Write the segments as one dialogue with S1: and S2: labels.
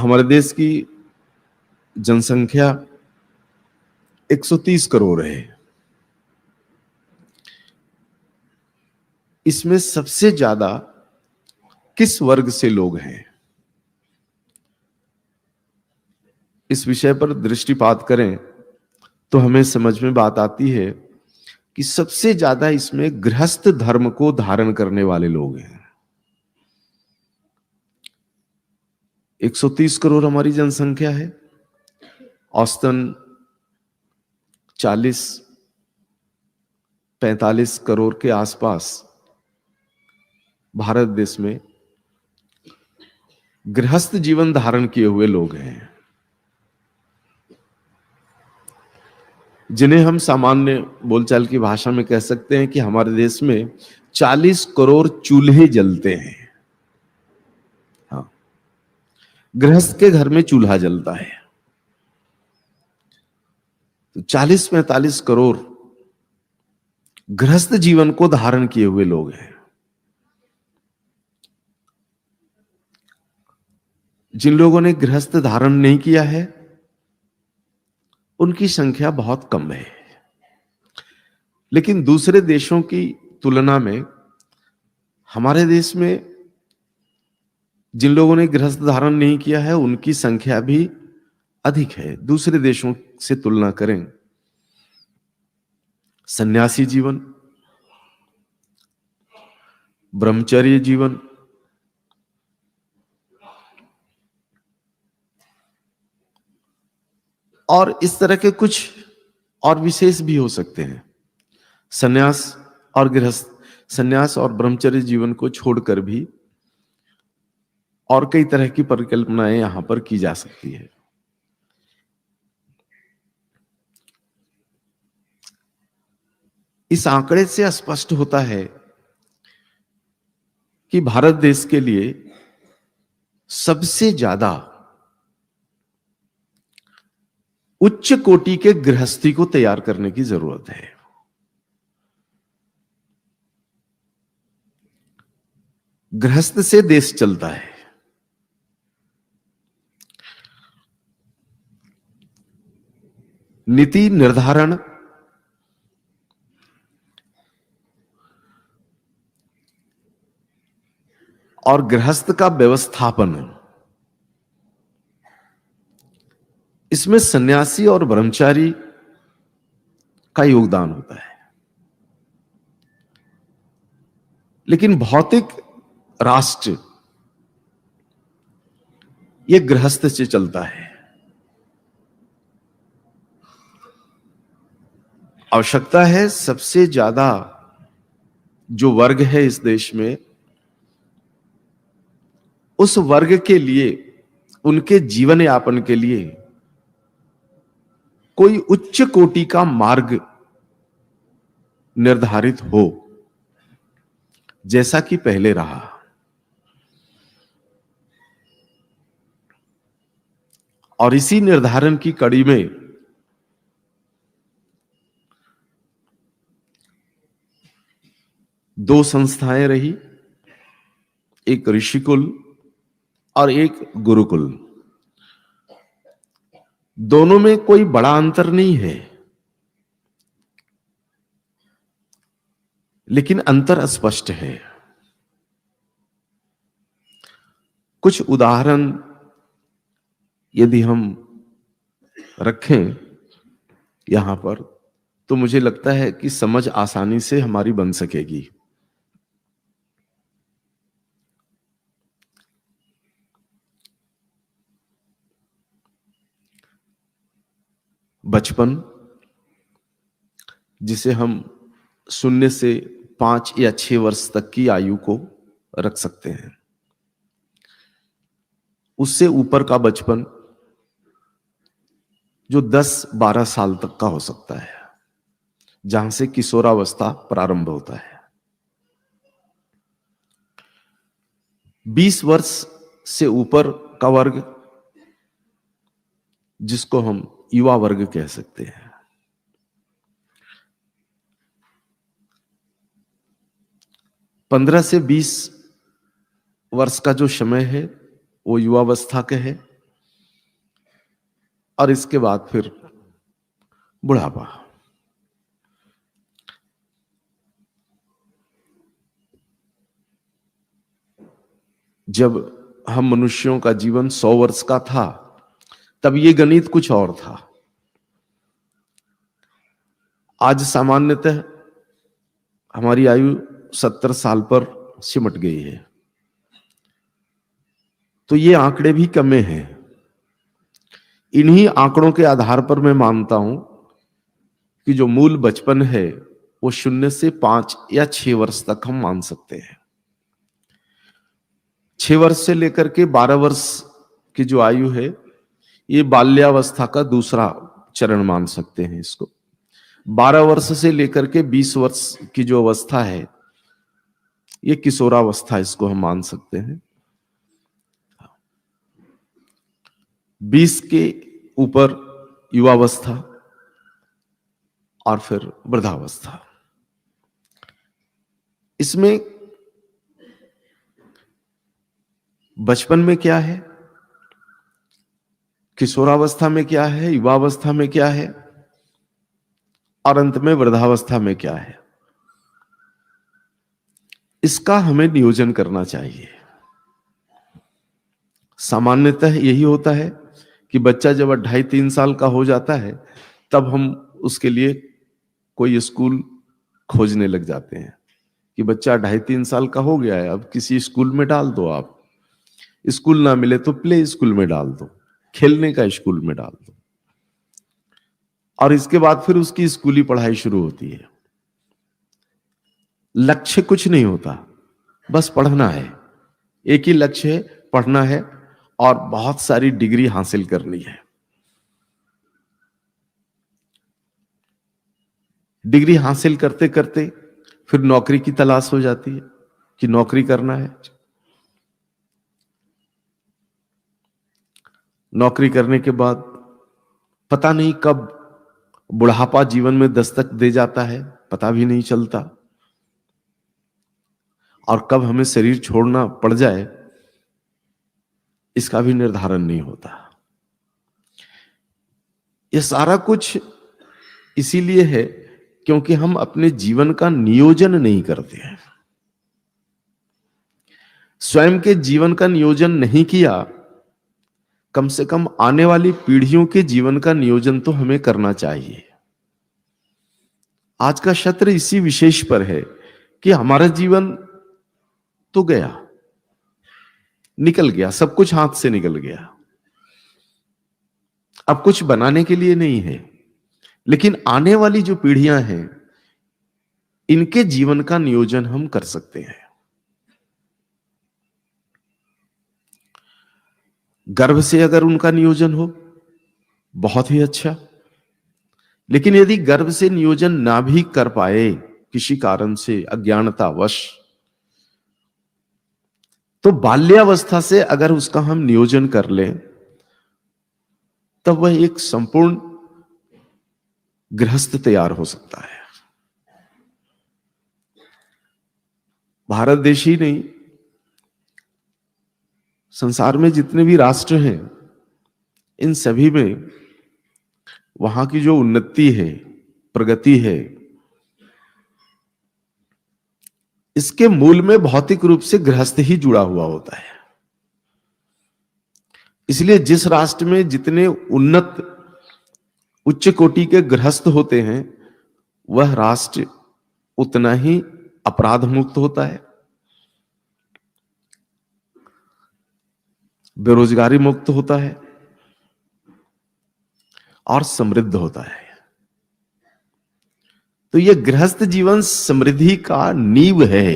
S1: हमारे देश की जनसंख्या 130 करोड़ है। इसमें सबसे ज्यादा किस वर्ग से लोग हैं? इस विषय पर दृष्टिपात करें तो हमें समझ में बात आती है कि सबसे ज्यादा इसमें गृहस्थ धर्म को धारण करने वाले लोग हैं। 130 करोड़ हमारी जनसंख्या है। औसतन 40-45 करोड़ के आसपास भारत देश में गृहस्थ जीवन धारण किए हुए लोग हैं, जिन्हें हम सामान्य बोलचाल की भाषा में कह सकते हैं कि हमारे देश में 40 करोड़ चूल्हे जलते हैं। हाँ, गृहस्थ के घर में चूल्हा जलता है। तो 40-45 करोड़ गृहस्थ जीवन को धारण किए हुए लोग हैं। जिन लोगों ने गृहस्थ धारण नहीं किया है उनकी संख्या बहुत कम है। लेकिन दूसरे देशों की तुलना में हमारे देश में जिन लोगों ने गृहस्थ धारण नहीं किया है उनकी संख्या भी अधिक है। दूसरे देशों से तुलना करें, सन्यासी जीवन, ब्रह्मचर्य जीवन, और इस तरह के कुछ और विशेष भी हो सकते हैं। सन्यास और गृहस्थ, सन्यास और ब्रह्मचर्य जीवन को छोड़कर भी और कई तरह की परिकल्पनाएं यहां पर की जा सकती है। इस आंकड़े से स्पष्ट होता है कि भारत देश के लिए सबसे ज्यादा उच्च कोटि के गृहस्थी को तैयार करने की जरूरत है। गृहस्थ से देश चलता है। नीति निर्धारण और गृहस्थ का व्यवस्थापन, इसमें सन्यासी और ब्रह्मचारी का योगदान होता है। लेकिन भौतिक राष्ट्र यह गृहस्थ से चलता है। आवश्यकता है सबसे ज्यादा जो वर्ग है इस देश में, उस वर्ग के लिए, उनके जीवन यापन के लिए कोई उच्च कोटि का मार्ग निर्धारित हो, जैसा कि पहले रहा। और इसी निर्धारण की कड़ी में दो संस्थाएं रही, एक ऋषिकुल और एक गुरुकुल। दोनों में कोई बड़ा अंतर नहीं है, लेकिन अंतर स्पष्ट है। कुछ उदाहरण यदि हम रखें यहां पर, तो मुझे लगता है कि समझ आसानी से हमारी बन सकेगी। बचपन, जिसे हम 0 से 5 या 6 वर्ष तक की आयु को रख सकते हैं। उससे ऊपर का बचपन जो 10-12 साल तक का हो सकता है, जहां से किशोरावस्था प्रारंभ होता है। 20 वर्ष से ऊपर का वर्ग, जिसको हम युवा वर्ग कह सकते हैं। 15 से 20 वर्ष का जो समय है वो युवावस्था का है। और इसके बाद फिर बुढ़ापा। जब हम मनुष्यों का जीवन 100 वर्ष का था, तब ये गणित कुछ और था। आज सामान्यतः हमारी आयु 70 साल पर सिमट गई है, तो ये आंकड़े भी कमे हैं। इन्हीं आंकड़ों के आधार पर मैं मानता हूं कि जो मूल बचपन है वो 0 से 5 या 6 वर्ष तक हम मान सकते हैं। 6 वर्ष से लेकर के 12 वर्ष की जो आयु है, ये बाल्यावस्था का दूसरा चरण मान सकते हैं इसको। 12 वर्ष से लेकर के 20 वर्ष की जो अवस्था है, ये किशोरावस्था इसको हम मान सकते हैं। 20 के ऊपर युवावस्था और फिर वृद्धावस्था। इसमें बचपन में क्या है, किशोरावस्था में क्या है, युवावस्था में क्या है और अंत में वृद्धावस्था में क्या है, इसका हमें नियोजन करना चाहिए। सामान्यतः यही होता है कि बच्चा जब 2.5-3 साल का हो जाता है, तब हम उसके लिए कोई स्कूल खोजने लग जाते हैं कि बच्चा 2.5-3 साल का हो गया है, अब किसी स्कूल में डाल दो। आप स्कूल ना मिले तो प्ले स्कूल में डाल दो, खेलने का स्कूल में डाल दो, और इसके बाद फिर उसकी स्कूली पढ़ाई शुरू होती है। लक्ष्य कुछ नहीं होता, बस पढ़ना है। एक ही लक्ष्य है, पढ़ना है और बहुत सारी डिग्री हासिल करनी है। डिग्री हासिल करते करते फिर नौकरी की तलाश हो जाती है कि नौकरी करना है। नौकरी करने के बाद पता नहीं कब बुढ़ापा जीवन में दस्तक दे जाता है, पता भी नहीं चलता, और कब हमें शरीर छोड़ना पड़ जाए इसका भी निर्धारण नहीं होता। यह सारा कुछ इसीलिए है क्योंकि हम अपने जीवन का नियोजन नहीं करते हैं। स्वयं के जीवन का नियोजन नहीं किया, कम से कम आने वाली पीढ़ियों के जीवन का नियोजन तो हमें करना चाहिए। आज का सत्र इसी विशेष पर है कि हमारा जीवन तो गया, निकल गया, सब कुछ हाथ से निकल गया, अब कुछ बनाने के लिए नहीं है। लेकिन आने वाली जो पीढ़ियां हैं, इनके जीवन का नियोजन हम कर सकते हैं। गर्भ से अगर उनका नियोजन हो, बहुत ही अच्छा। लेकिन यदि गर्भ से नियोजन ना भी कर पाए किसी कारण से, अज्ञानतावश, तो बाल्यावस्था से अगर उसका हम नियोजन कर लें, तब वह एक संपूर्ण गृहस्थ तैयार हो सकता है। भारत देश ही नहीं, संसार में जितने भी राष्ट्र हैं, इन सभी में वहां की जो उन्नति है, प्रगति है, इसके मूल में भौतिक रूप से गृहस्थ ही जुड़ा हुआ होता है। इसलिए जिस राष्ट्र में जितने उन्नत उच्च कोटि के गृहस्थ होते हैं, वह राष्ट्र उतना ही अपराध मुक्त होता है, बेरोजगारी मुक्त होता है और समृद्ध होता है। तो यह गृहस्थ जीवन समृद्धि का नींव है।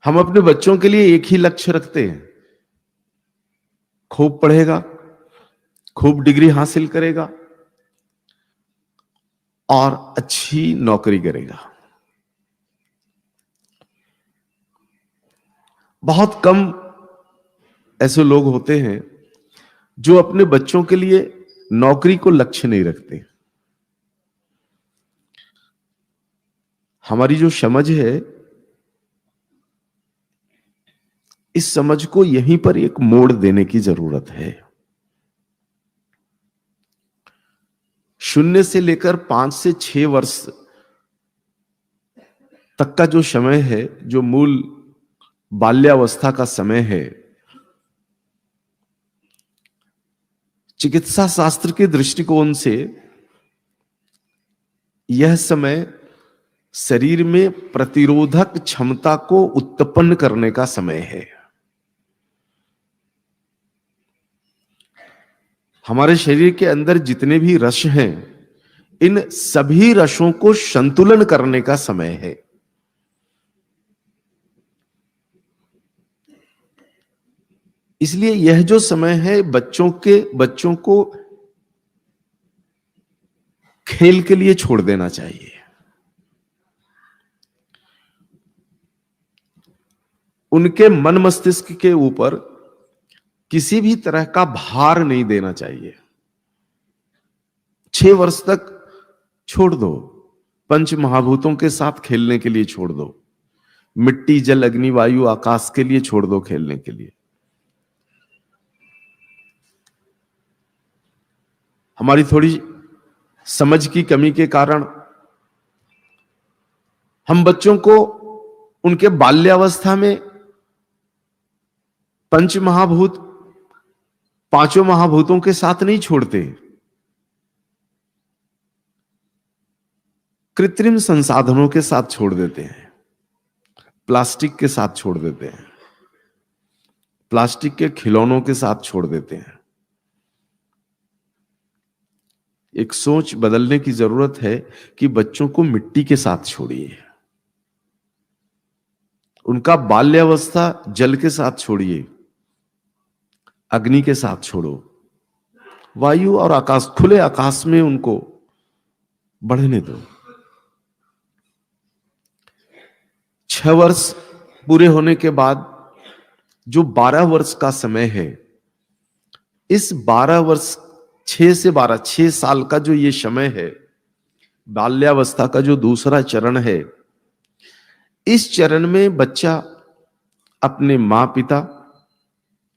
S1: हम अपने बच्चों के लिए एक ही लक्ष्य रखते हैं, खूब पढ़ेगा, खूब डिग्री हासिल करेगा और अच्छी नौकरी करेगा। बहुत कम ऐसे लोग होते हैं जो अपने बच्चों के लिए नौकरी को लक्ष्य नहीं रखते। हमारी जो समझ है इस समझ को यहीं पर एक मोड़ देने की जरूरत है। 0 से लेकर 5 से 6 वर्ष तक का जो समय है, जो मूल बाल्यावस्था का समय है, चिकित्सा शास्त्र के दृष्टिकोण से यह समय शरीर में प्रतिरोधक क्षमता को उत्पन्न करने का समय है। हमारे शरीर के अंदर जितने भी रस हैं, इन सभी रसों को संतुलन करने का समय है। इसलिए यह जो समय है, बच्चों को खेल के लिए छोड़ देना चाहिए। उनके मन मस्तिष्क के ऊपर किसी भी तरह का भार नहीं देना चाहिए। 6 वर्ष तक छोड़ दो, पंच महाभूतों के साथ खेलने के लिए छोड़ दो, मिट्टी जल अग्नि वायु आकाश के लिए छोड़ दो खेलने के लिए। हमारी थोड़ी समझ की कमी के कारण हम बच्चों को उनके बाल्यावस्था में पंच महाभूत, पांचों महाभूतों के साथ नहीं छोड़ते, कृत्रिम संसाधनों के साथ छोड़ देते हैं, प्लास्टिक के साथ छोड़ देते हैं, प्लास्टिक के खिलौनों के साथ छोड़ देते हैं। एक सोच बदलने की जरूरत है कि बच्चों को मिट्टी के साथ छोड़िए, उनका बाल्यावस्था जल के साथ छोड़िए, अग्नि के साथ छोड़ो, वायु और आकाश, खुले आकाश में उनको बढ़ने दो। 6 वर्ष पूरे होने के बाद जो 12 वर्ष का समय है, इस 12 वर्ष 6 से 12, 6 साल का जो ये समय है, बाल्यावस्था का जो दूसरा चरण है, इस चरण में बच्चा अपने मां पिता,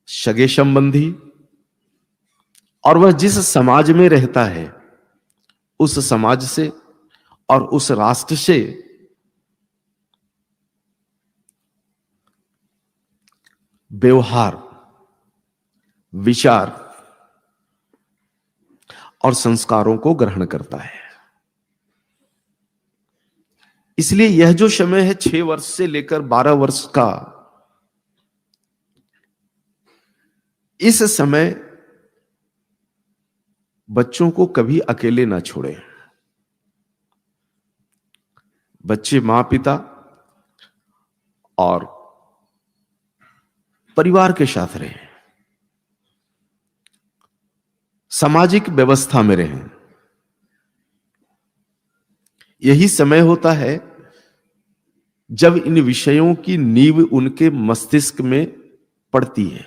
S1: सगे संबंधी और वह जिस समाज में रहता है, उस समाज से और उस राष्ट्र से व्यवहार, विचार और संस्कारों को ग्रहण करता है। इसलिए यह जो समय है 6 वर्ष से लेकर 12 वर्ष का, इस समय बच्चों को कभी अकेले ना छोड़ें। बच्चे मां पिता और परिवार के साथ रहें, सामाजिक व्यवस्था में रहें। यही समय होता है जब इन विषयों की नींव उनके मस्तिष्क में पड़ती है।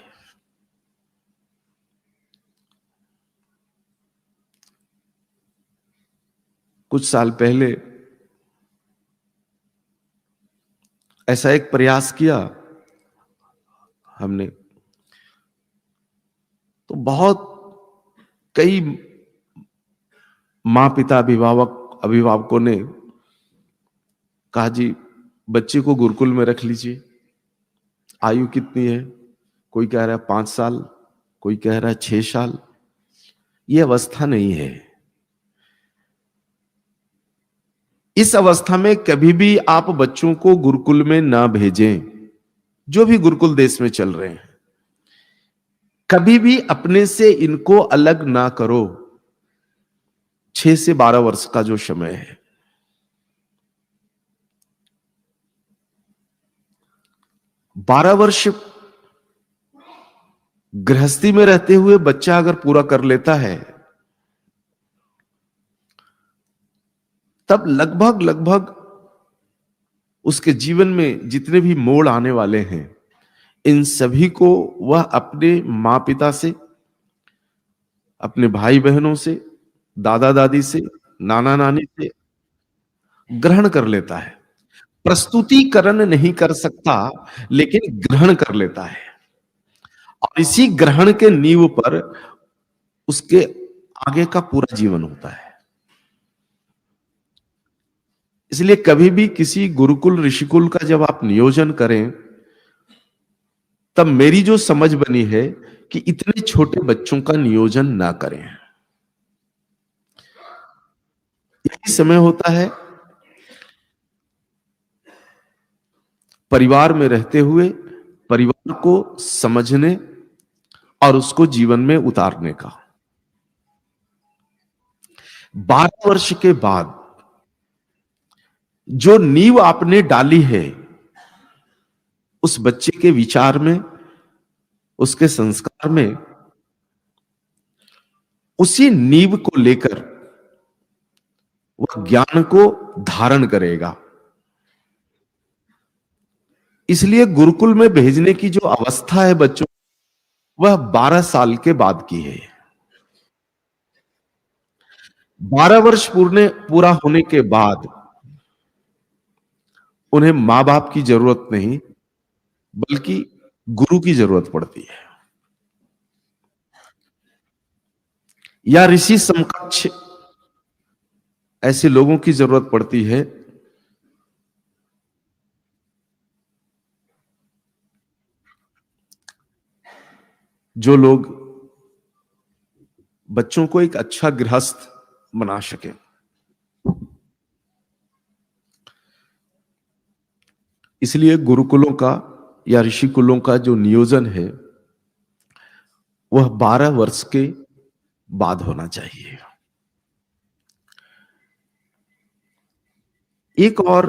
S1: कुछ साल पहले ऐसा एक प्रयास किया हमने, तो बहुत कई मां पिता, अभिभावकों ने कहा, जी बच्चे को गुरुकुल में रख लीजिए। आयु कितनी है? कोई कह रहा है 5 साल, कोई कह रहा है 6 साल। यह अवस्था नहीं है। इस अवस्था में कभी भी आप बच्चों को गुरुकुल में ना भेजें। जो भी गुरुकुल देश में चल रहे हैं, कभी भी अपने से इनको अलग ना करो। 6 से 12 वर्ष का जो समय है, 12 वर्ष गृहस्थी में रहते हुए बच्चा अगर पूरा कर लेता है, तब लगभग उसके जीवन में जितने भी मोड़ आने वाले हैं, इन सभी को वह अपने मां पिता से, अपने भाई बहनों से, दादा दादी से, नाना नानी से ग्रहण कर लेता है। प्रस्तुतिकरण नहीं कर सकता, लेकिन ग्रहण कर लेता है, और इसी ग्रहण के नींव पर उसके आगे का पूरा जीवन होता है। इसलिए कभी भी किसी गुरुकुल ऋषिकुल का जब आप नियोजन करें, तब मेरी जो समझ बनी है कि इतने छोटे बच्चों का नियोजन ना करें। यही समय होता है परिवार में रहते हुए परिवार को समझने और उसको जीवन में उतारने का। 12 वर्ष के बाद जो नींव आपने डाली है उस बच्चे के विचार में, उसके संस्कार में, उसी नींव को लेकर वह ज्ञान को धारण करेगा। इसलिए गुरुकुल में भेजने की जो अवस्था है बच्चों, वह 12 साल के बाद की है। 12 वर्ष पूरा होने के बाद उन्हें मां बाप की जरूरत नहीं, बल्कि गुरु की जरूरत पड़ती है, या ऋषि समकक्ष ऐसे लोगों की जरूरत पड़ती है जो लोग बच्चों को एक अच्छा गृहस्थ बना सके। इसलिए गुरुकुलों का या ऋषिकुलों का जो नियोजन है वह 12 वर्ष के बाद होना चाहिए। एक और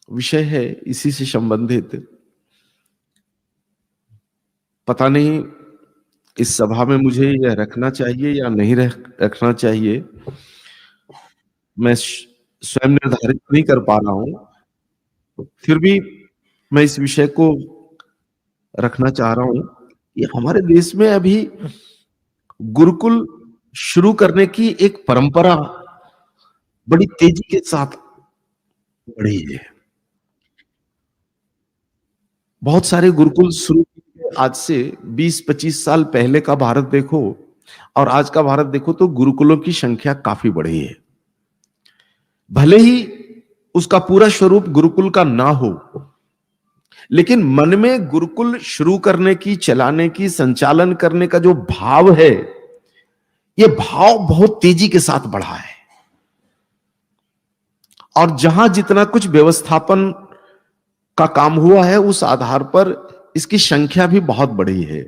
S1: विषय है इसी से संबंधित, पता नहीं इस सभा में मुझे यह रखना चाहिए या नहीं रखना चाहिए, मैं स्वयं निर्धारित नहीं कर पा रहा हूं, फिर भी मैं इस विषय को रखना चाह रहा हूं कि हमारे देश में अभी गुरुकुल शुरू करने की एक परंपरा बड़ी तेजी के साथ बढ़ी है। बहुत सारे गुरुकुल शुरू किए, आज से 20-25 साल पहले का भारत देखो और आज का भारत देखो तो गुरुकुलों की संख्या काफी बढ़ी है। भले ही उसका पूरा स्वरूप गुरुकुल का ना हो, लेकिन मन में गुरुकुल शुरू करने की, चलाने की, संचालन करने का जो भाव है, यह भाव बहुत तेजी के साथ बढ़ा है। और जहां जितना कुछ व्यवस्थापन का काम हुआ है उस आधार पर इसकी संख्या भी बहुत बढ़ी है।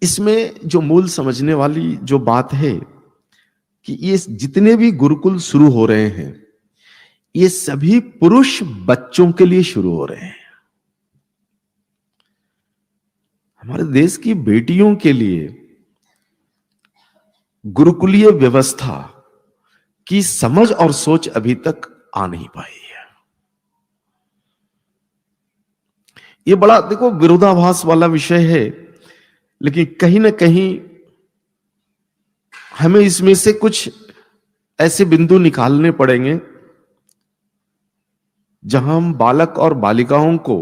S1: इसमें जो मूल समझने वाली जो बात है कि ये जितने भी गुरुकुल शुरू हो रहे हैं ये सभी पुरुष बच्चों के लिए शुरू हो रहे हैं। हमारे देश की बेटियों के लिए गुरुकुलीय व्यवस्था की समझ और सोच अभी तक आ नहीं पाई है। ये बड़ा देखो विरोधाभास वाला विषय है, लेकिन कहीं ना कहीं हमें इसमें से कुछ ऐसे बिंदु निकालने पड़ेंगे जहां हम बालक और बालिकाओं को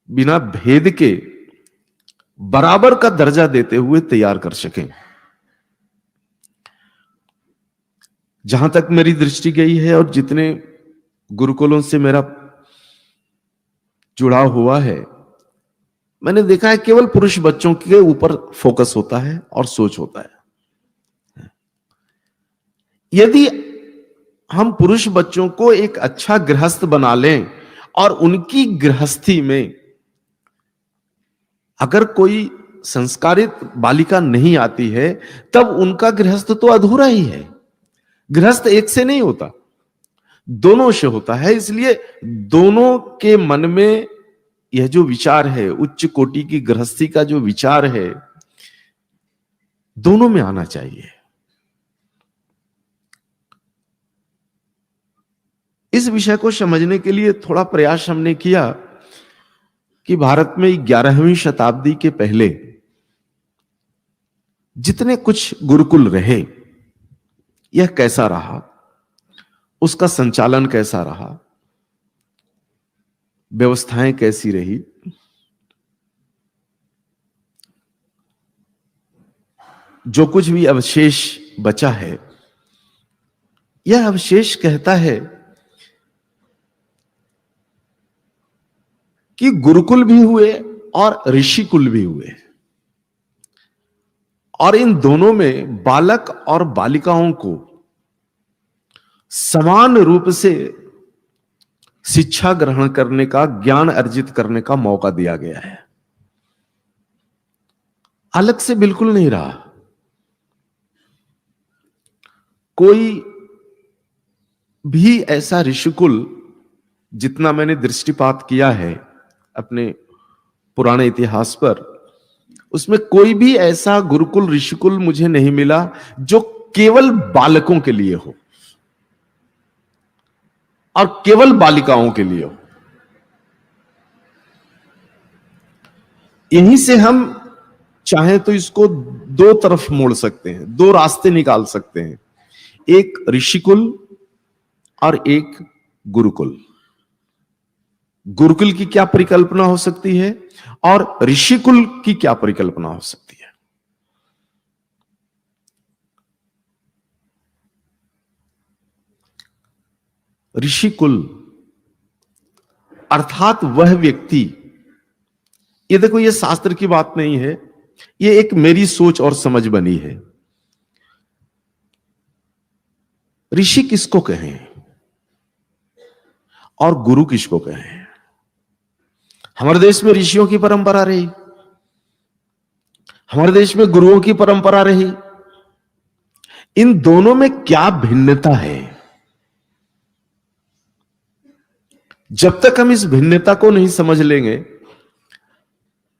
S1: बिना भेद के बराबर का दर्जा देते हुए तैयार कर सकें। जहां तक मेरी दृष्टि गई है और जितने गुरुकुलों से मेरा जुड़ाव हुआ है, मैंने देखा है केवल पुरुष बच्चों के ऊपर फोकस होता है और सोच होता है। यदि हम पुरुष बच्चों को एक अच्छा गृहस्थ बना लें और उनकी गृहस्थी में अगर कोई संस्कारित बालिका नहीं आती है, तब उनका गृहस्थ तो अधूरा ही है। गृहस्थ एक से नहीं होता, दोनों से होता है। इसलिए दोनों के मन में यह जो विचार है, उच्च कोटि की गृहस्थी का जो विचार है, दोनों में आना चाहिए। इस विषय को समझने के लिए थोड़ा प्रयास हमने किया कि भारत में 11वीं शताब्दी के पहले जितने कुछ गुरुकुल रहे, यह कैसा रहा, उसका संचालन कैसा रहा, व्यवस्थाएं कैसी रही, जो कुछ भी अवशेष बचा है, यह अवशेष कहता है कि गुरुकुल भी हुए और ऋषिकुल भी हुए, और इन दोनों में बालक और बालिकाओं को समान रूप से शिक्षा ग्रहण करने का, ज्ञान अर्जित करने का मौका दिया गया है। अलग से बिल्कुल नहीं रहा। कोई भी ऐसा ऋषिकुल, जितना मैंने दृष्टिपात किया है अपने पुराने इतिहास पर, उसमें कोई भी ऐसा गुरुकुल ऋषिकुल मुझे नहीं मिला जो केवल बालकों के लिए हो और केवल बालिकाओं के लिए हो। यहीं से हम चाहे तो इसको दो तरफ मोड़ सकते हैं, दो रास्ते निकाल सकते हैं, एक ऋषिकुल और एक गुरुकुल। गुरुकुल की क्या परिकल्पना हो सकती है और ऋषिकुल की क्या परिकल्पना हो सकती है। ऋषिकुल अर्थात वह व्यक्ति, ये देखो, ये शास्त्र की बात नहीं है, ये एक मेरी सोच और समझ बनी है। ऋषि किसको कहें और गुरु किसको कहें? हमारे देश में ऋषियों की परंपरा रही, हमारे देश में गुरुओं की परंपरा रही। इन दोनों में क्या भिन्नता है? जब तक हम इस भिन्नता को नहीं समझ लेंगे,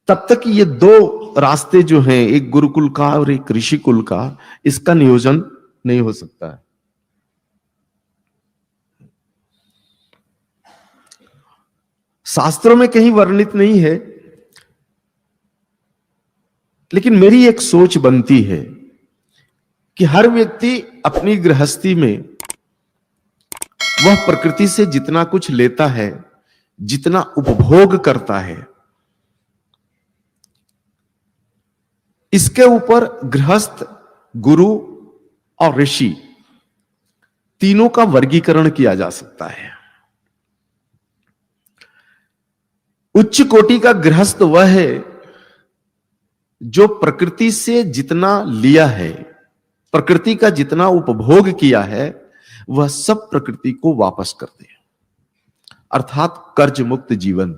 S1: तब तक ये दो रास्ते जो हैं, एक गुरुकुल का और एक ऋषिकुल का, इसका नियोजन नहीं हो सकता है। शास्त्रों में कहीं वर्णित नहीं है, लेकिन मेरी एक सोच बनती है कि हर व्यक्ति अपनी गृहस्थी में वह प्रकृति से जितना कुछ लेता है, जितना उपभोग करता है, इसके ऊपर गृहस्थ, गुरु और ऋषि तीनों का वर्गीकरण किया जा सकता है। उच्च कोटि का गृहस्थ वह है जो प्रकृति से जितना लिया है, प्रकृति का जितना उपभोग किया है, वह सब प्रकृति को वापस कर दे, अर्थात कर्ज मुक्त जीवन,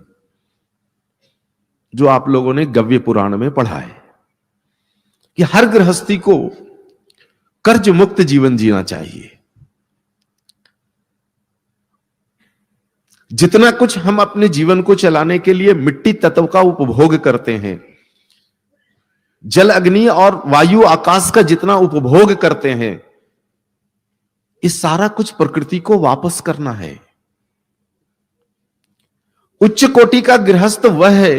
S1: जो आप लोगों ने गव्य पुराण में पढ़ा है कि हर गृहस्थी को कर्ज मुक्त जीवन जीना चाहिए। जितना कुछ हम अपने जीवन को चलाने के लिए मिट्टी तत्व का उपभोग करते हैं, जल, अग्नि और वायु, आकाश का जितना उपभोग करते हैं, इस सारा कुछ प्रकृति को वापस करना है। उच्च कोटि का गृहस्थ वह है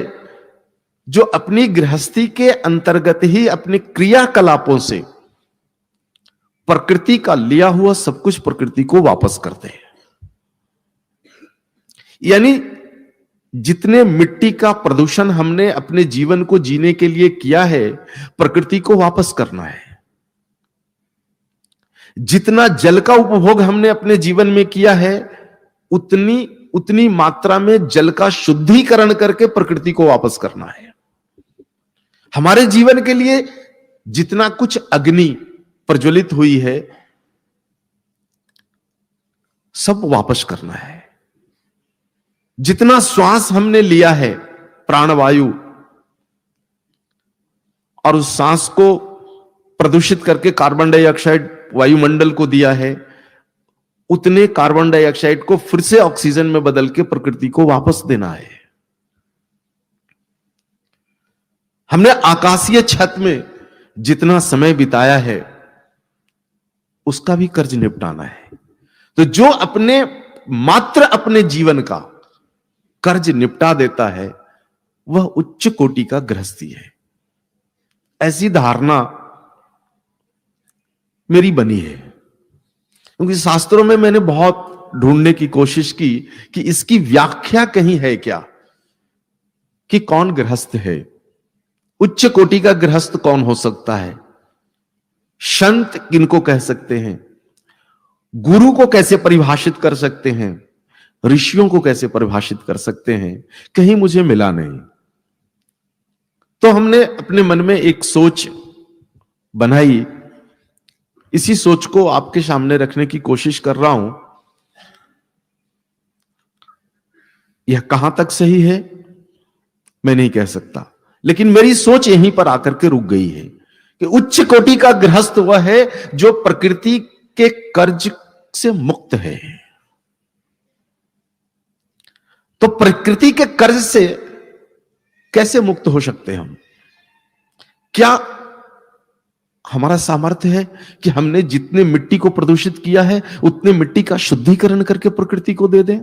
S1: जो अपनी गृहस्थी के अंतर्गत ही अपने क्रियाकलापों से प्रकृति का लिया हुआ सब कुछ प्रकृति को वापस करते हैं। यानी जितने मिट्टी का प्रदूषण हमने अपने जीवन को जीने के लिए किया है, प्रकृति को वापस करना है। जितना जल का उपभोग हमने अपने जीवन में किया है, उतनी मात्रा में जल का शुद्धिकरण करके प्रकृति को वापस करना है। हमारे जीवन के लिए जितना कुछ अग्नि प्रज्वलित हुई है, सब वापस करना है। जितना श्वास हमने लिया है, प्राणवायु, और उस सांस को प्रदूषित करके कार्बन डाइऑक्साइड वायुमंडल को दिया है, उतने कार्बन डाइऑक्साइड को फिर से ऑक्सीजन में बदल के प्रकृति को वापस देना है। हमने आकाशीय छत में जितना समय बिताया है, उसका भी कर्ज निपटाना है। तो जो मात्र अपने जीवन का कर्ज निपटा देता है, वह उच्च कोटि का गृहस्थी है। ऐसी धारणा मेरी बनी है। क्योंकि शास्त्रों में मैंने बहुत ढूंढने की कोशिश की कि इसकी व्याख्या कहीं है क्या, कि कौन गृहस्थ है, उच्च कोटि का गृहस्थ कौन हो सकता है, संत किनको कह सकते हैं, गुरु को कैसे परिभाषित कर सकते हैं, ऋषियों को कैसे परिभाषित कर सकते हैं, कहीं मुझे मिला नहीं। तो हमने अपने मन में एक सोच बनाई, इसी सोच को आपके सामने रखने की कोशिश कर रहा हूं। यह कहां तक सही है मैं नहीं कह सकता, लेकिन मेरी सोच यहीं पर आकर के रुक गई है कि उच्च कोटि का गृहस्थ वह है जो प्रकृति के कर्ज से मुक्त है। तो प्रकृति के कर्ज से कैसे मुक्त हो सकते हैं हम? क्या हमारा सामर्थ्य है कि हमने जितने मिट्टी को प्रदूषित किया है उतने मिट्टी का शुद्धिकरण करके प्रकृति को दे दें?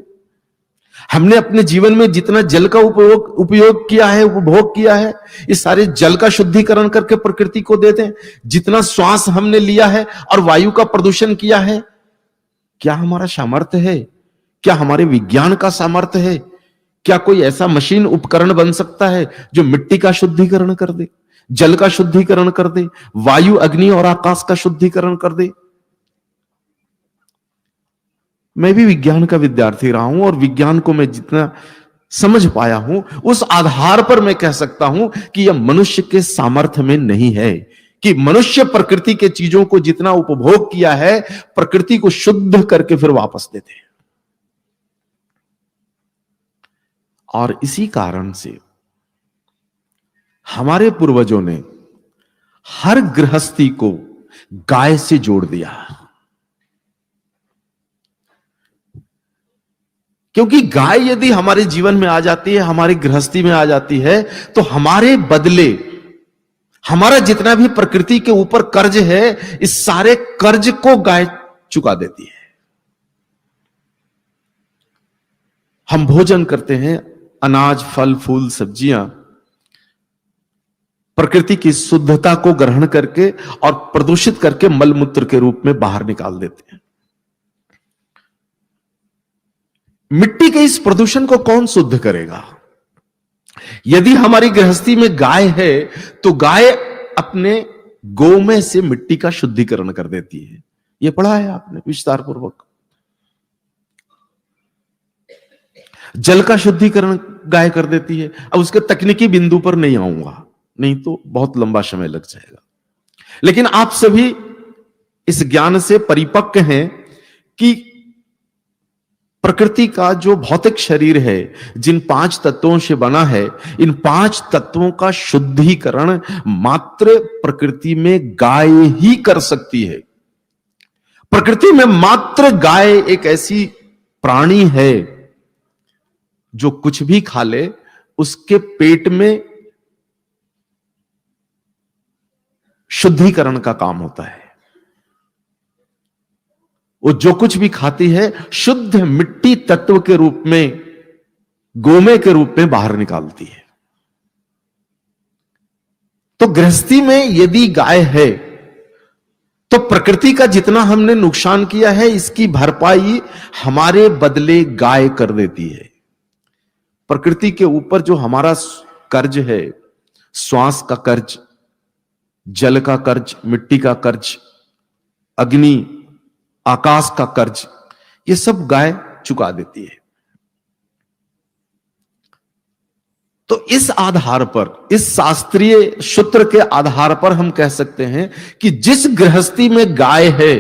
S1: हमने अपने जीवन में जितना जल का उपयोग किया है, उपभोग किया है, इस सारे जल का शुद्धिकरण करके प्रकृति को दे दें? जितना श्वास हमने लिया है और वायु का प्रदूषण किया है, क्या हमारा सामर्थ्य है? क्या हमारे विज्ञान का सामर्थ्य है? क्या कोई ऐसा मशीन उपकरण बन सकता है जो मिट्टी का शुद्धिकरण कर दे, जल का शुद्धिकरण कर दे, वायु, अग्नि और आकाश का शुद्धिकरण कर दे? मैं भी विज्ञान का विद्यार्थी रहा हूं और विज्ञान को मैं जितना समझ पाया हूं उस आधार पर मैं कह सकता हूं कि यह मनुष्य के सामर्थ्य में नहीं है कि मनुष्य प्रकृति के चीजों को जितना उपभोग किया है प्रकृति को शुद्ध करके फिर वापस देते हैं। और इसी कारण से हमारे पूर्वजों ने हर गृहस्थी को गाय से जोड़ दिया, क्योंकि गाय यदि हमारे जीवन में आ जाती है, हमारी गृहस्थी में आ जाती है, तो हमारे बदले हमारा जितना भी प्रकृति के ऊपर कर्ज है इस सारे कर्ज को गाय चुका देती है। हम भोजन करते हैं, अनाज, फल, फूल, सब्जियां प्रकृति की शुद्धता को ग्रहण करके और प्रदूषित करके मलमूत्र के रूप में बाहर निकाल देते हैं। मिट्टी के इस प्रदूषण को कौन शुद्ध करेगा? यदि हमारी गृहस्थी में गाय है तो गाय अपने गोमय से मिट्टी का शुद्धिकरण कर देती है। यह पढ़ा है आपने विस्तार पूर्वक। जल का शुद्धिकरण गाय कर देती है। अब उसके तकनीकी बिंदु पर नहीं आऊंगा, नहीं तो बहुत लंबा समय लग जाएगा, लेकिन आप सभी इस ज्ञान से परिपक्व हैं कि प्रकृति का जो भौतिक शरीर है, जिन 5 तत्वों से बना है, इन 5 तत्वों का शुद्धिकरण मात्र प्रकृति में गाय ही कर सकती है। प्रकृति में मात्र गाय एक ऐसी प्राणी है जो कुछ भी खा ले उसके पेट में शुद्धिकरण का काम होता है। वो जो कुछ भी खाती है शुद्ध मिट्टी तत्व के रूप में, गोमय के रूप में बाहर निकालती है। तो गृहस्थी में यदि गाय है तो प्रकृति का जितना हमने नुकसान किया है इसकी भरपाई हमारे बदले गाय कर देती है। प्रकृति के ऊपर जो हमारा कर्ज है, श्वास का कर्ज, जल का कर्ज, मिट्टी का कर्ज, अग्नि, आकाश का कर्ज, ये सब गाय चुका देती है। तो इस आधार पर, इस शास्त्रीय सूत्र के आधार पर हम कह सकते हैं कि जिस गृहस्थी में गाय है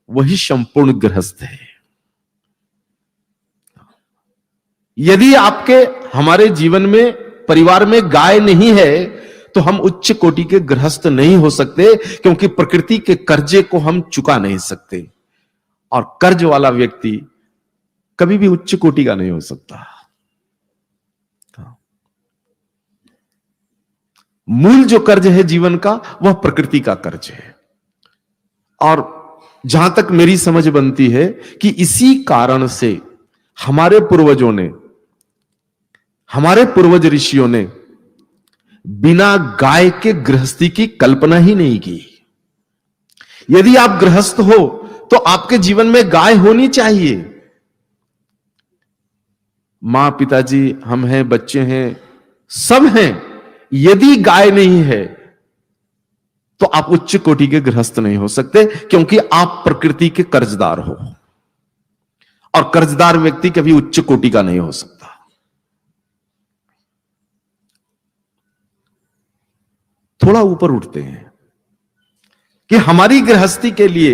S1: वही संपूर्ण गृहस्थ है। यदि आपके हमारे जीवन में, परिवार में गाय नहीं है तो हम उच्च कोटि के गृहस्थ नहीं हो सकते, क्योंकि प्रकृति के कर्जे को हम चुका नहीं सकते और कर्ज वाला व्यक्ति कभी भी उच्च कोटि का नहीं हो सकता। मूल जो कर्ज है जीवन का वह प्रकृति का कर्ज है। और जहां तक मेरी समझ बनती है कि इसी कारण से हमारे पूर्वजों ने, हमारे पूर्वज ऋषियों ने बिना गाय के गृहस्थी की कल्पना ही नहीं की। यदि आप गृहस्थ हो तो आपके जीवन में गाय होनी चाहिए। मां, पिताजी, हम हैं, बच्चे हैं, सब हैं। यदि गाय नहीं है तो आप उच्च कोटि के गृहस्थ नहीं हो सकते, क्योंकि आप प्रकृति के कर्जदार हो, और कर्जदार व्यक्ति कभी उच्च कोटि का नहीं हो सकता। थोड़ा ऊपर उठते हैं कि हमारी गृहस्थी के लिए,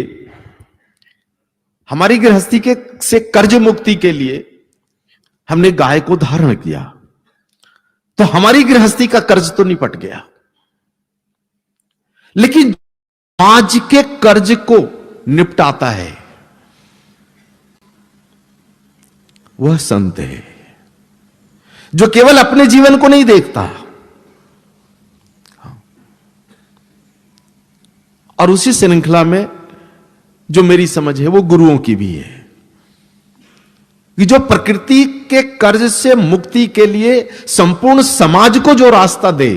S1: हमारी गृहस्थी के से कर्ज मुक्ति के लिए हमने गाय को धारण किया, तो हमारी गृहस्थी का कर्ज तो निपट गया। लेकिन आज के कर्ज को निपटाता है वह संत है, जो केवल अपने जीवन को नहीं देखता, और उसी श्रृंखला में जो मेरी समझ है वो गुरुओं की भी है, कि जो प्रकृति के कर्ज से मुक्ति के लिए संपूर्ण समाज को जो रास्ता दे,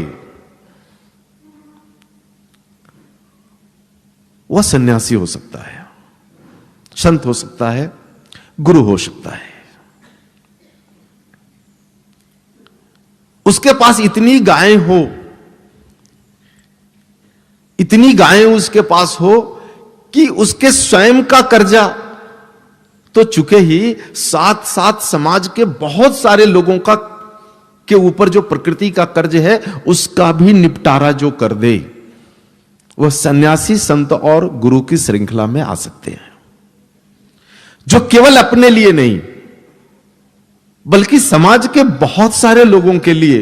S1: वह सन्यासी हो सकता है, संत हो सकता है, गुरु हो सकता है। उसके पास इतनी गायें हो, इतनी गायें उसके पास हो कि उसके स्वयं का कर्जा तो चुके ही, साथ साथ समाज के बहुत सारे लोगों का के ऊपर जो प्रकृति का कर्ज है उसका भी निपटारा जो कर दे, वह सन्यासी, संत और गुरु की श्रृंखला में आ सकते हैं। जो केवल अपने लिए नहीं बल्कि समाज के बहुत सारे लोगों के लिए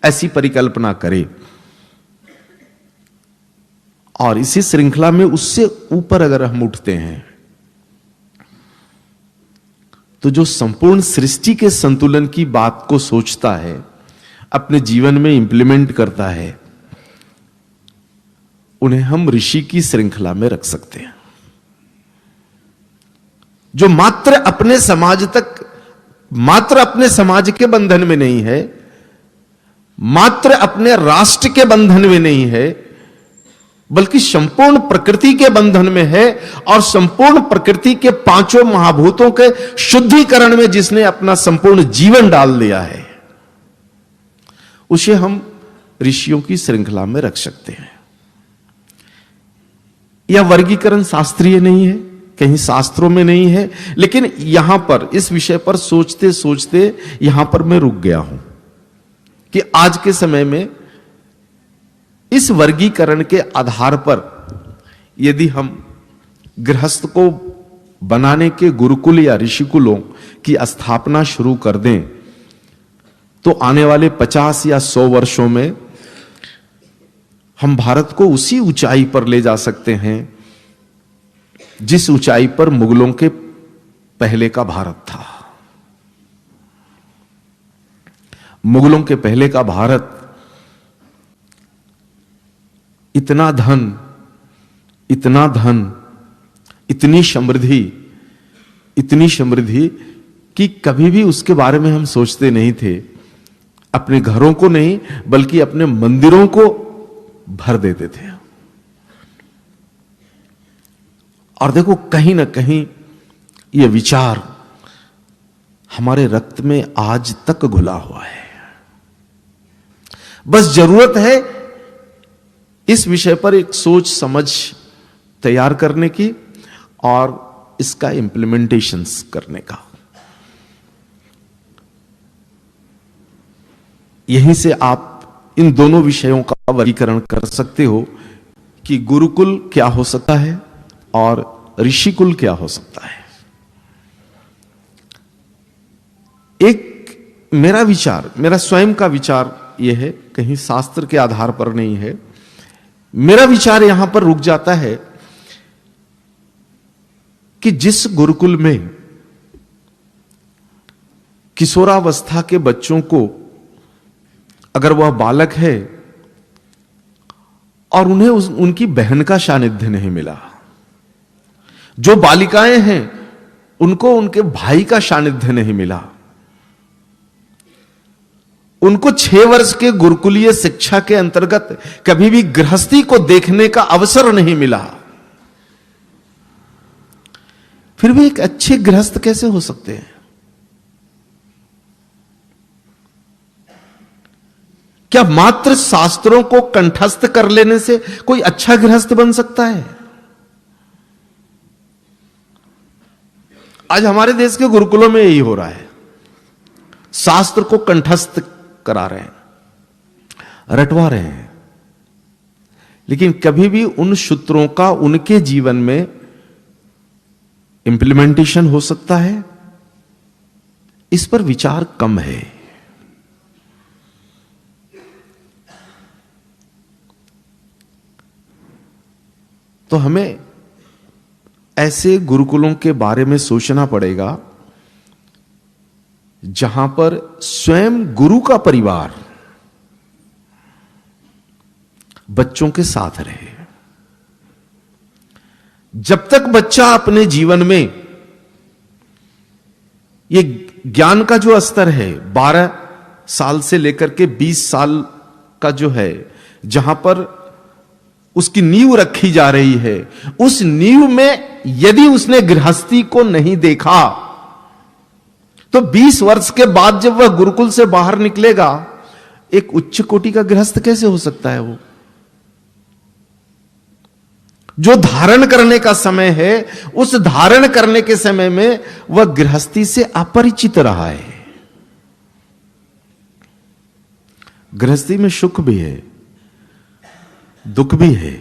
S1: ऐसी परिकल्पना करे, और इसी श्रृंखला में उससे ऊपर अगर हम उठते हैं तो जो संपूर्ण सृष्टि के संतुलन की बात को सोचता है, अपने जीवन में इंप्लीमेंट करता है, उन्हें हम ऋषि की श्रृंखला में रख सकते हैं। जो मात्र अपने समाज तक, मात्र अपने समाज के बंधन में नहीं है, मात्र अपने राष्ट्र के बंधन में नहीं है, बल्कि संपूर्ण प्रकृति के बंधन में है, और संपूर्ण प्रकृति के पांचों महाभूतों के शुद्धिकरण में जिसने अपना संपूर्ण जीवन डाल दिया है, उसे हम ऋषियों की श्रृंखला में रख सकते हैं। यह वर्गीकरण शास्त्रीय नहीं है, कहीं शास्त्रों में नहीं है, लेकिन यहां पर इस विषय पर सोचते सोचते यहां पर मैं रुक गया हूं कि आज के समय में इस वर्गीकरण के आधार पर यदि हम गृहस्थ को बनाने के गुरुकुल या ऋषिकुलों की स्थापना शुरू कर दें, तो आने वाले 50 या 100 वर्षों में हम भारत को उसी ऊंचाई पर ले जा सकते हैं जिस ऊंचाई पर मुगलों के पहले का भारत था। मुगलों के पहले का भारत इतना धन, इतना धन, इतनी समृद्धि कि कभी भी उसके बारे में हम सोचते नहीं थे। अपने घरों को नहीं बल्कि अपने मंदिरों को भर देते थे। और देखो, कहीं ना कहीं यह विचार हमारे रक्त में आज तक घुला हुआ है। बस जरूरत है इस विषय पर एक सोच समझ तैयार करने की और इसका इंप्लीमेंटेशंस करने का। यहीं से आप इन दोनों विषयों का वर्गीकरण कर सकते हो कि गुरुकुल क्या हो सकता है और ऋषिकुल क्या हो सकता है। एक मेरा विचार, मेरा स्वयं का विचार यह है, कहीं शास्त्र के आधार पर नहीं है, मेरा विचार यहां पर रुक जाता है कि जिस गुरुकुल में किशोरावस्था के बच्चों को, अगर वह बालक है और उन्हें उनकी बहन का सानिध्य नहीं मिला, जो बालिकाएं हैं उनको उनके भाई का सानिध्य नहीं मिला, उनको 6 वर्ष के गुरुकुलीय शिक्षा के अंतर्गत कभी भी गृहस्थी को देखने का अवसर नहीं मिला, फिर भी एक अच्छे गृहस्थ कैसे हो सकते हैं? क्या मात्र शास्त्रों को कंठस्थ कर लेने से कोई अच्छा गृहस्थ बन सकता है? आज हमारे देश के गुरुकुलों में यही हो रहा है, शास्त्र को कंठस्थ करा रहे हैं, रटवा रहे हैं, लेकिन कभी भी उन सूत्रों का उनके जीवन में इंप्लीमेंटेशन हो सकता है, इस पर विचार कम है। तो हमें ऐसे गुरुकुलों के बारे में सोचना पड़ेगा जहां पर स्वयं गुरु का परिवार बच्चों के साथ रहे। जब तक बच्चा अपने जीवन में ये ज्ञान का जो स्तर है 12 साल से लेकर के 20 साल का जो है, जहां पर उसकी नींव रखी जा रही है, उस नींव में यदि उसने गृहस्थी को नहीं देखा तो 20 वर्ष के बाद जब वह गुरुकुल से बाहर निकलेगा, एक उच्च कोटि का गृहस्थ कैसे हो सकता है? वो जो धारण करने का समय है, उस धारण करने के समय में वह गृहस्थी से अपरिचित रहा है। गृहस्थी में सुख भी है, दुख भी है,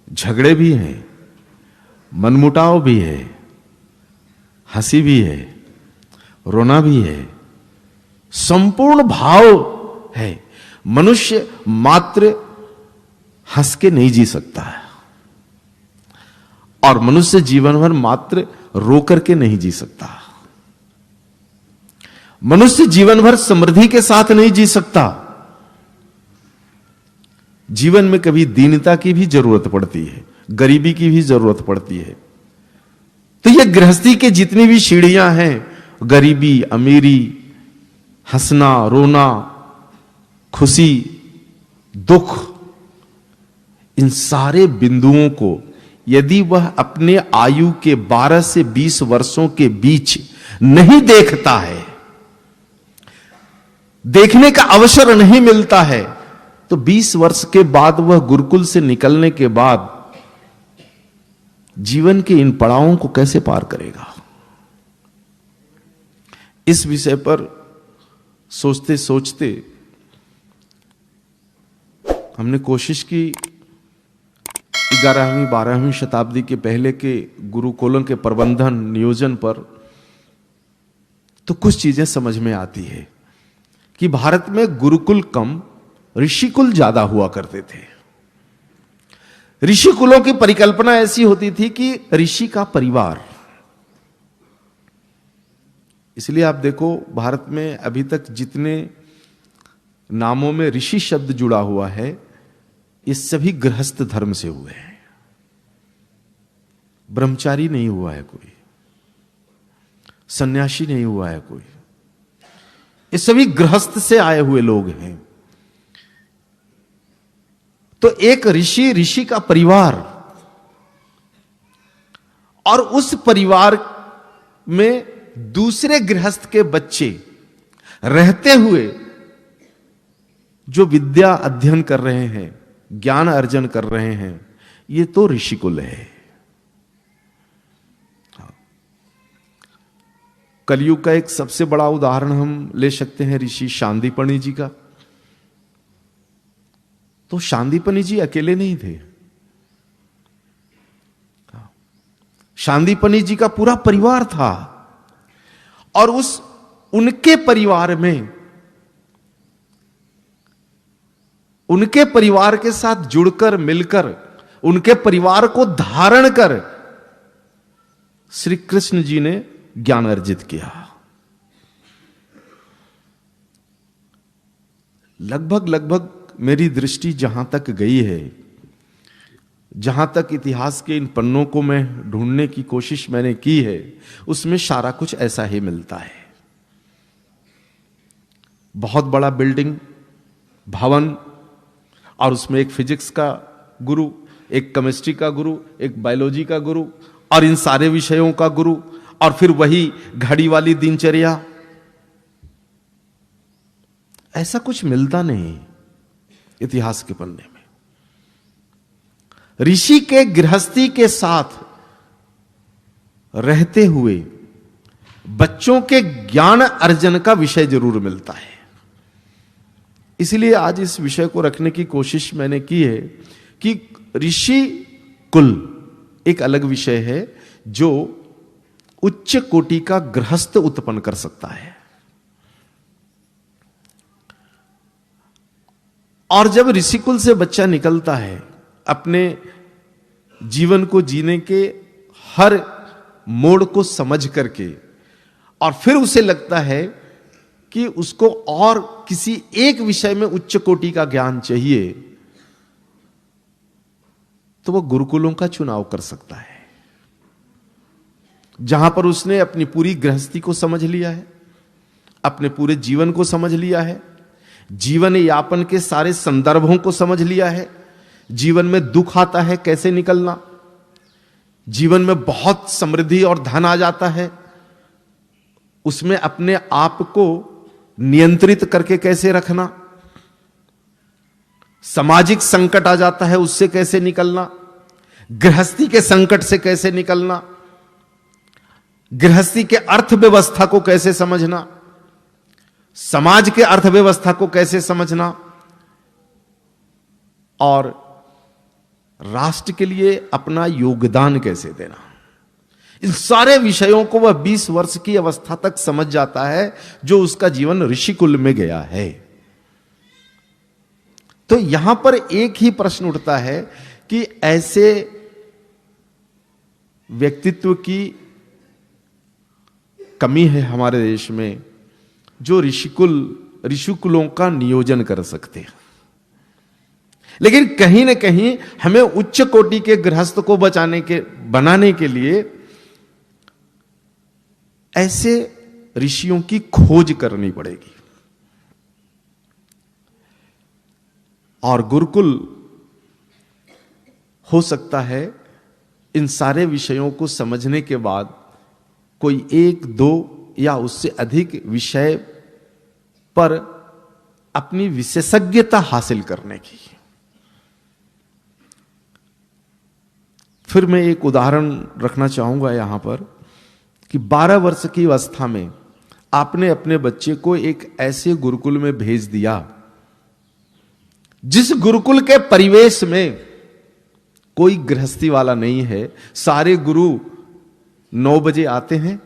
S1: झगड़े भी हैं, मनमुटाव भी है, हंसी भी है, रोना भी है, संपूर्ण भाव है। मनुष्य मात्र हंस के नहीं जी सकता है, और मनुष्य जीवन भर मात्र रो करके नहीं जी सकता। मनुष्य जीवन भर समृद्धि के साथ नहीं जी सकता। जीवन में कभी दीनता की भी जरूरत पड़ती है, गरीबी की भी जरूरत पड़ती है। तो ये गृहस्थी के जितनी भी सीढ़ियां हैं, गरीबी, अमीरी, हंसना, रोना, खुशी, दुख, इन सारे बिंदुओं को यदि वह अपने आयु के 12 से 20 वर्षों के बीच नहीं देखता है, देखने का अवसर नहीं मिलता है, तो 20 वर्ष के बाद वह गुरुकुल से निकलने के बाद जीवन के इन पड़ावों को कैसे पार करेगा? इस विषय पर सोचते सोचते हमने कोशिश की 11वीं 12वीं शताब्दी के पहले के गुरुकुलों के प्रबंधन नियोजन पर, तो कुछ चीजें समझ में आती है कि भारत में गुरुकुल कम, ऋषिकुल ज्यादा हुआ करते थे। ऋषिकुलों की परिकल्पना ऐसी होती थी कि ऋषि का परिवार, इसलिए आप देखो भारत में अभी तक जितने नामों में ऋषि शब्द जुड़ा हुआ है, ये सभी गृहस्थ धर्म से हुए हैं। ब्रह्मचारी नहीं हुआ है कोई, सन्यासी नहीं हुआ है कोई, ये सभी गृहस्थ से आए हुए लोग हैं। तो एक ऋषि, ऋषि का परिवार, और उस परिवार में दूसरे गृहस्थ के बच्चे रहते हुए जो विद्या अध्ययन कर रहे हैं, ज्ञान अर्जन कर रहे हैं, ये तो ऋषिकुल है। कलयुग का एक सबसे बड़ा उदाहरण हम ले सकते हैं ऋषि शांदीपनि जी का। तो शांदीपनि जी अकेले नहीं थे, शांदीपनि जी का पूरा परिवार था, और उनके परिवार में, उनके परिवार के साथ जुड़कर, मिलकर, उनके परिवार को धारण कर श्री कृष्ण जी ने ज्ञान अर्जित किया। लगभग मेरी दृष्टि जहां तक गई है, जहां तक इतिहास के इन पन्नों को मैं ढूंढने की कोशिश मैंने की है, उसमें सारा कुछ ऐसा ही मिलता है। बहुत बड़ा बिल्डिंग, भवन, और उसमें एक फिजिक्स का गुरु, एक केमिस्ट्री का गुरु, एक बायोलॉजी का गुरु, और इन सारे विषयों का गुरु, और फिर वही घड़ी वाली दिनचर्या। ऐसा कुछ मिलता नहीं इतिहास के पन्ने में। ऋषि के गृहस्थी के साथ रहते हुए बच्चों के ज्ञान अर्जन का विषय जरूर मिलता है। इसलिए आज इस विषय को रखने की कोशिश मैंने की है कि ऋषि कुल एक अलग विषय है जो उच्च कोटि का गृहस्थ उत्पन्न कर सकता है। और जब ऋषिकुल से बच्चा निकलता है अपने जीवन को जीने के हर मोड़ को समझ करके, और फिर उसे लगता है कि उसको और किसी एक विषय में उच्च कोटि का ज्ञान चाहिए, तो वह गुरुकुलों का चुनाव कर सकता है, जहां पर उसने अपनी पूरी गृहस्थी को समझ लिया है, अपने पूरे जीवन को समझ लिया है, जीवन यापन के सारे संदर्भों को समझ लिया है, जीवन में दुख आता है कैसे निकलना, जीवन में बहुत समृद्धि और धन आ जाता है उसमें अपने आप को नियंत्रित करके कैसे रखना, सामाजिक संकट आ जाता है उससे कैसे निकलना, गृहस्थी के संकट से कैसे निकलना, गृहस्थी के अर्थव्यवस्था को कैसे समझना, समाज के अर्थव्यवस्था को कैसे समझना, और राष्ट्र के लिए अपना योगदान कैसे देना। इन सारे विषयों को वह 20 वर्ष की अवस्था तक समझ जाता है, जो उसका जीवन ऋषिकुल में गया है। तो यहां पर एक ही प्रश्न उठता है कि ऐसे व्यक्तित्व की कमी है हमारे देश में जो ऋषिकुलों का नियोजन कर सकते हैं। लेकिन कहीं ना कहीं हमें उच्च कोटि के गृहस्थ को बनाने के लिए ऐसे ऋषियों की खोज करनी पड़ेगी। और गुरुकुल हो सकता है इन सारे विषयों को समझने के बाद कोई एक दो या उससे अधिक विषय पर अपनी विशेषज्ञता हासिल करने की। फिर मैं एक उदाहरण रखना चाहूंगा यहां पर कि 12 वर्ष की अवस्था में आपने अपने बच्चे को एक ऐसे गुरुकुल में भेज दिया जिस गुरुकुल के परिवेश में कोई गृहस्थी वाला नहीं है। सारे गुरु 9 बजे आते हैं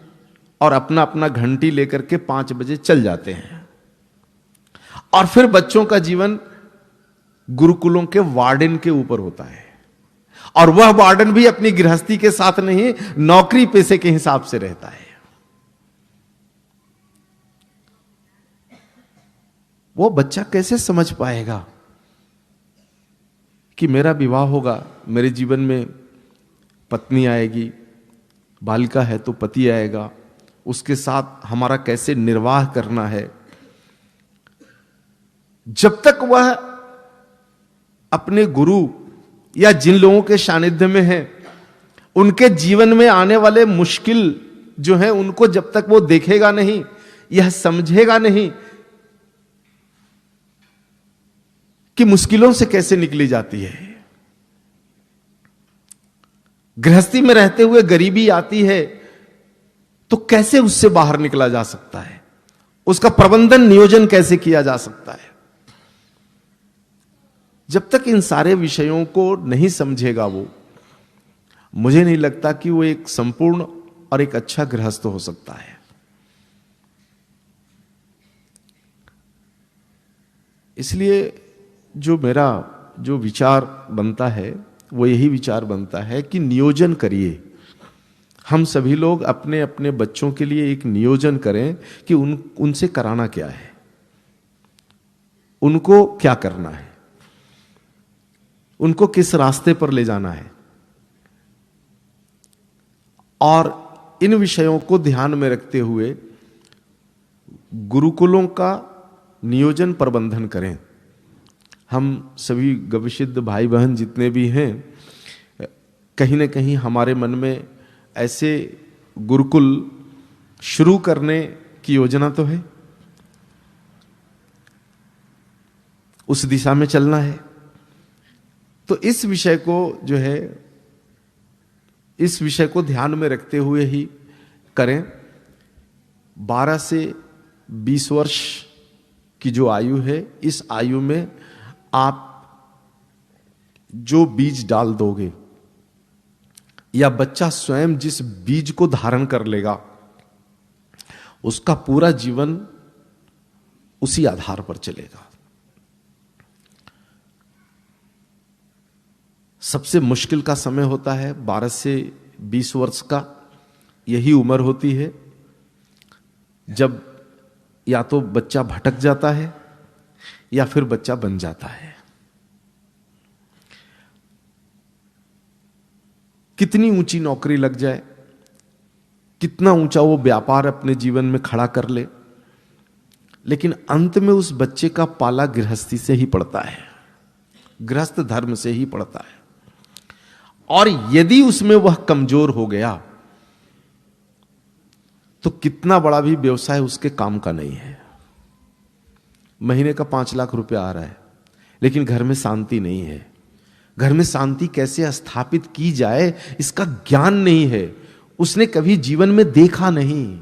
S1: और अपना अपना घंटी लेकर के 5 बजे चल जाते हैं, और फिर बच्चों का जीवन गुरुकुलों के वार्डन के ऊपर होता है, और वह वार्डन भी अपनी गृहस्थी के साथ नहीं, नौकरी पेशे के हिसाब से रहता है। वो बच्चा कैसे समझ पाएगा कि मेरा विवाह होगा, मेरे जीवन में पत्नी आएगी, बालिका है तो पति आएगा, उसके साथ हमारा कैसे निर्वाह करना है। जब तक वह अपने गुरु या जिन लोगों के सानिध्य में है, उनके जीवन में आने वाले मुश्किल जो है उनको जब तक वो देखेगा नहीं, यह समझेगा नहीं कि मुश्किलों से कैसे निकली जाती है। गृहस्थी में रहते हुए गरीबी आती है तो कैसे उससे बाहर निकला जा सकता है, उसका प्रबंधन नियोजन कैसे किया जा सकता है। जब तक इन सारे विषयों को नहीं समझेगा वो, मुझे नहीं लगता कि वो एक संपूर्ण और एक अच्छा गृहस्थ हो सकता है। इसलिए मेरा जो विचार बनता है वो यही विचार बनता है कि नियोजन करिए। हम सभी लोग अपने अपने बच्चों के लिए एक नियोजन करें कि उनसे कराना क्या है, उनको क्या करना है, उनको किस रास्ते पर ले जाना है, और इन विषयों को ध्यान में रखते हुए गुरुकुलों का नियोजन प्रबंधन करें। हम सभी गविसिद्ध भाई बहन जितने भी हैं, कहीं ना कहीं हमारे मन में ऐसे गुरुकुल शुरू करने की योजना तो है, उस दिशा में चलना है। तो इस विषय को जो है, इस विषय को ध्यान में रखते हुए ही करें। 12 से 20 वर्ष की जो आयु है, इस आयु में आप जो बीज डाल दोगे, या बच्चा स्वयं जिस बीज को धारण कर लेगा, उसका पूरा जीवन उसी आधार पर चलेगा। सबसे मुश्किल का समय होता है 12 से 20 वर्ष का। यही उम्र होती है जब या तो बच्चा भटक जाता है या फिर बच्चा बन जाता है। कितनी ऊंची नौकरी लग जाए, कितना ऊंचा वो व्यापार अपने जीवन में खड़ा कर ले, लेकिन अंत में उस बच्चे का पाला गृहस्थी से ही पड़ता है, गृहस्थ धर्म से ही पड़ता है। और यदि उसमें वह कमजोर हो गया तो कितना बड़ा भी व्यवसाय उसके काम का नहीं है। महीने का 5 लाख रुपया आ रहा है, लेकिन घर में शांति नहीं है। घर में शांति कैसे स्थापित की जाए, इसका ज्ञान नहीं है, उसने कभी जीवन में देखा नहीं।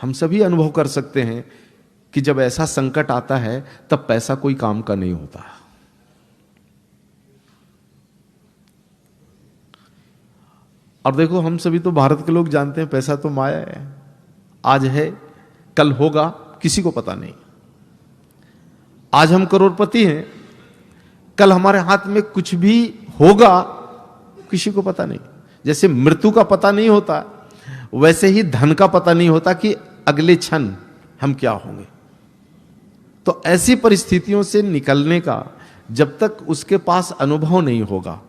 S1: हम सभी अनुभव कर सकते हैं कि जब ऐसा संकट आता है तब पैसा कोई काम का नहीं होता। और देखो, हम सभी तो भारत के लोग जानते हैं पैसा तो माया है, आज है कल होगा, किसी को पता नहीं। आज हम करोड़पति हैं, कल हमारे हाथ में कुछ भी होगा किसी को पता नहीं। जैसे मृत्यु का पता नहीं होता, वैसे ही धन का पता नहीं होता कि अगले क्षण हम क्या होंगे। तो ऐसी परिस्थितियों से निकलने का जब तक उसके पास अनुभव नहीं होगा,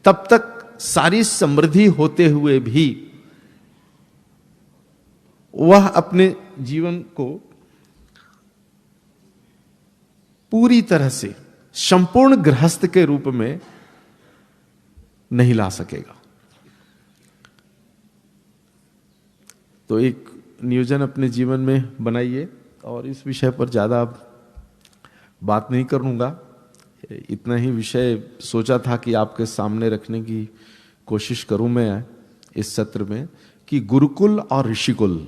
S1: तब तक सारी समृद्धि होते हुए भी वह अपने जीवन को पूरी तरह से संपूर्ण गृहस्थ के रूप में नहीं ला सकेगा। तो एक नियोजन अपने जीवन में बनाइए। और इस विषय पर ज्यादा बात नहीं करूंगा, इतना ही विषय सोचा था कि आपके सामने रखने की कोशिश करूं मैं इस सत्र में, कि गुरुकुल और ऋषिकुल,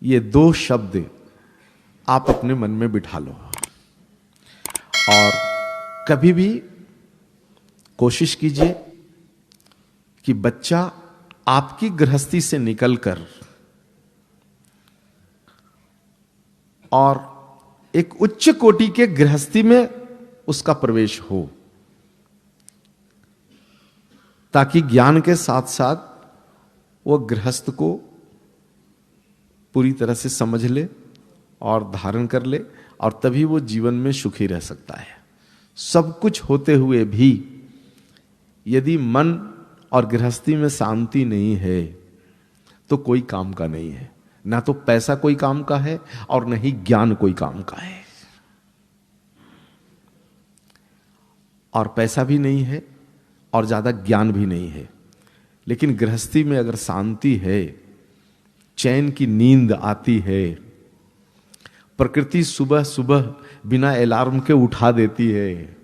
S1: ये 2 शब्द आप अपने मन में बिठा लो। और कभी भी कोशिश कीजिए कि बच्चा आपकी गृहस्थी से निकलकर और एक उच्च कोटि के गृहस्थी में उसका प्रवेश हो, ताकि ज्ञान के साथ साथ वह गृहस्थ को पूरी तरह से समझ ले और धारण कर ले, और तभी वो जीवन में सुखी रह सकता है। सब कुछ होते हुए भी यदि मन और गृहस्थी में शांति नहीं है तो कोई काम का नहीं है। ना तो पैसा कोई काम का है और न ही ज्ञान कोई काम का है। और पैसा भी नहीं है और ज्यादा ज्ञान भी नहीं है, लेकिन गृहस्थी में अगर शांति है, चैन की नींद आती है, प्रकृति सुबह सुबह बिना अलार्म के उठा देती है,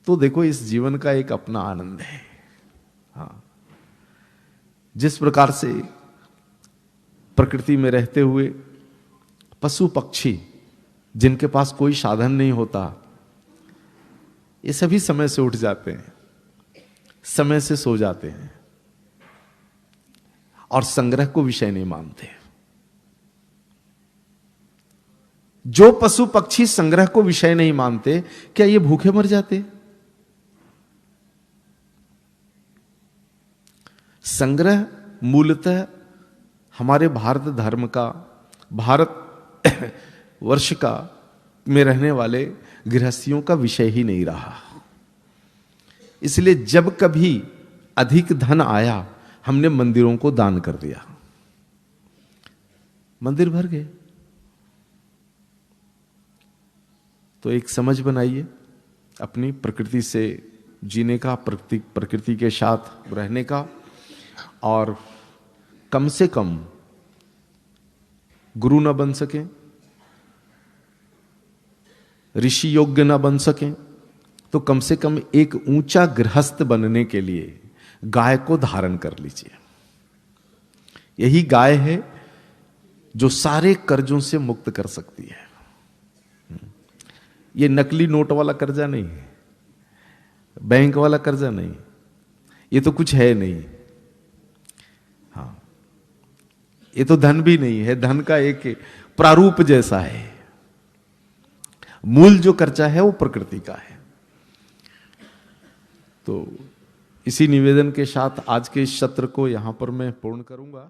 S1: तो देखो इस जीवन का एक अपना आनंद है। हाँ, जिस प्रकार से प्रकृति में रहते हुए पशु पक्षी जिनके पास कोई साधन नहीं होता, ये सभी समय से उठ जाते हैं, समय से सो जाते हैं और संग्रह को विषय नहीं मानते। जो पशु पक्षी संग्रह को विषय नहीं मानते, क्या ये भूखे मर जाते? संग्रह मूलतः हमारे भारत धर्म का, भारत वर्ष का में रहने वाले गृहस्थियों का विषय ही नहीं रहा। इसलिए जब कभी अधिक धन आया, हमने मंदिरों को दान कर दिया, मंदिर भर गए। तो एक समझ बनाइए अपनी प्रकृति से जीने का, प्रकृति के साथ रहने का, और कम से कम गुरु न बन सके, ऋषि योग्य न बन सके, तो कम से कम एक ऊंचा गृहस्थ बनने के लिए गाय को धारण कर लीजिए। यही गाय है जो सारे कर्जों से मुक्त कर सकती है। ये नकली नोट वाला कर्जा नहीं है, बैंक वाला कर्जा नहीं, ये तो कुछ है नहीं। हाँ, ये तो धन भी नहीं है, धन का एक प्रारूप जैसा है। मूल जो कर्जा है वो प्रकृति का है। तो इसी निवेदन के साथ आज के इस सत्र को यहां पर मैं पूर्ण करूंगा।